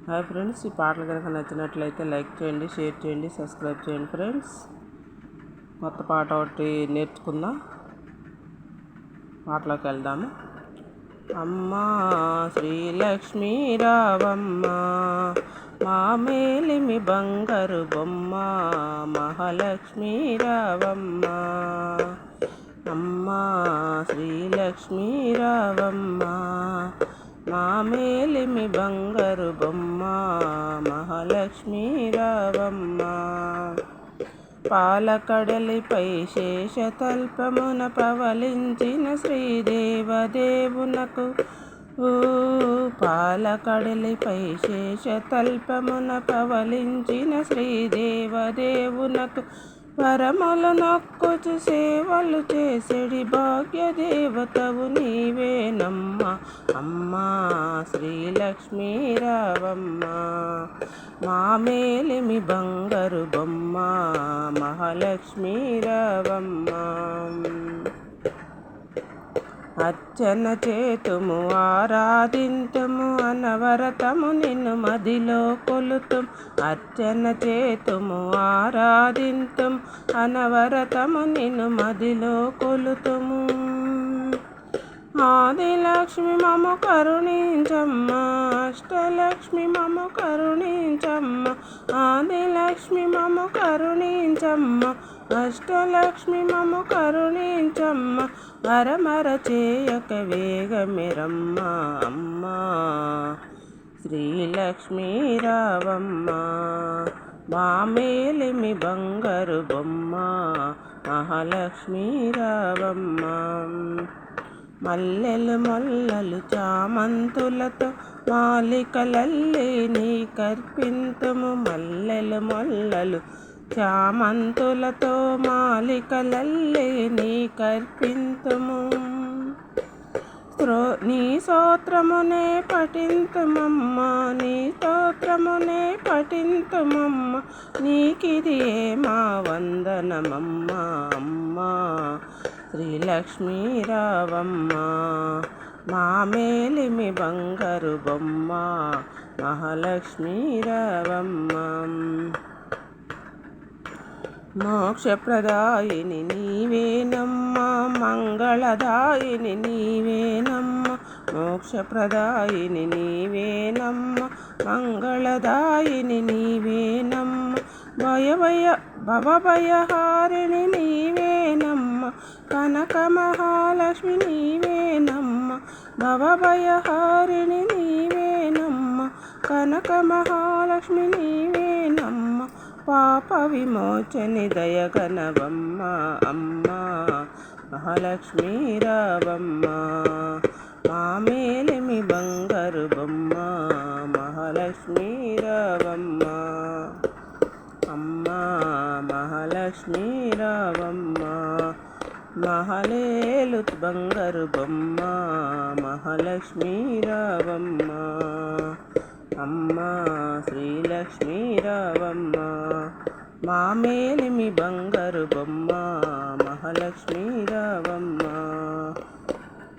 Hi friends, ఈ పాటలు కనుక నచ్చినట్లయితే లైక్ చేయండి, షేర్ చేయండి, సబ్స్క్రైబ్ చేయండి ఫ్రెండ్స్. కొత్త పాట ఒకటి నేర్చుకుందాం. పాటలోకి వెళ్దాము. అమ్మా శ్రీలక్ష్మీ రావమ్మ, మా మేలిమి బంగారు బొమ్మ, మహాలక్ష్మీ రావమ్మ. అమ్మా శ్రీలక్ష్మీ రావమ్మ, మా మేలిమి బంగారు బొమ్మ, మహాలక్ష్మీ రావమ్మ. పాలకడలిపై శేషతల్పమున పవలించిన శ్రీదేవదేవునకు, పాలకడలిపై శేషతల్పమున పవలించిన శ్రీదేవదేవునకు వరములు నొక్కుచు సేవలు చేసెడి భాగ్యదేవతవు నీవేనమ్మ. అమ్మా శ్రీలక్ష్మీ రావమ్మ, మా మేలిమి బంగారు బొమ్మ, మహాలక్ష్మీ రావమ్మ. అర్చన చేతుము ఆరాధింతుము అనవరతము నిన్ను మదిలో కొలుతుం. అర్చన చేతుము ఆరాధింతుం అనవరతము నిన్ను మదిలో కొలుతుము. ఆదిలక్ష్మి మమ కరుణించమ్మ, అష్టలక్ష్మి మమ కరుణించమ్మ. ఆదిలక్ష్మి మమ కరుణించమ్మ, అష్టలక్ష్మి మమ కరుణించమ్మ. వరమర చేయక వేగమిరమ్మ. అమ్మా శ్రీలక్ష్మీ రావమ్మ, మా మేలిమి బంగారు బొమ్మ, మహాలక్ష్మీ రావమ్మ. మల్లెలు మొల్లలు చామంతులతో మాలికలల్లి నీ కర్పింతుము. మల్లెలు మొల్లలు చామంతులతో మాలికలల్లి నీ కర్పింతుము. నీ స్తోత్రమునే పఠింతుమమ్మ, నీ స్తోత్రమునే పఠింతుమమ్మ. నీకిది మా వందనమమ్మ. అమ్మా శ్రీలక్ష్మీ రావమ్మ, మా మేలిమి బంగారు బొమ్మ, మహాలక్ష్మీ రావమ్మ. మోక్షప్రదాయిని నీవేనమ్మ, మంగళదాయిని నీవేనమ్మ. మోక్షప్రదాయిని నీవేనమ్మ, మంగళదాయిని నీవేనమ్మ. భవభయహారిణి నీవేనమ్మ, కనక మహాలక్ష్మి నీవేనమ్మ. భవభయహారిణి నీవేనమ్మ, కనక మహాలక్ష్మి నీవేనమ్మ. పాప విమోచని దయగనవమ్మ. అమ్మా మహాలక్ష్మీ రావమ్మ, మా మేలిమి బంగారు బొమ్మ, మహాలక్ష్మీ రావమ్మ. అమ్మా మహాలక్ష్మీ రావమ్మ, మహలేలు బంగారు బొమ్మ, మహాలక్ష్మీ రావమ్మ. అమ్మా శ్రీలక్ష్మీ రావమ్మ, మా మేలిమి బంగారు బొమ్మ, మహాలక్ష్మీ రావమ్మ.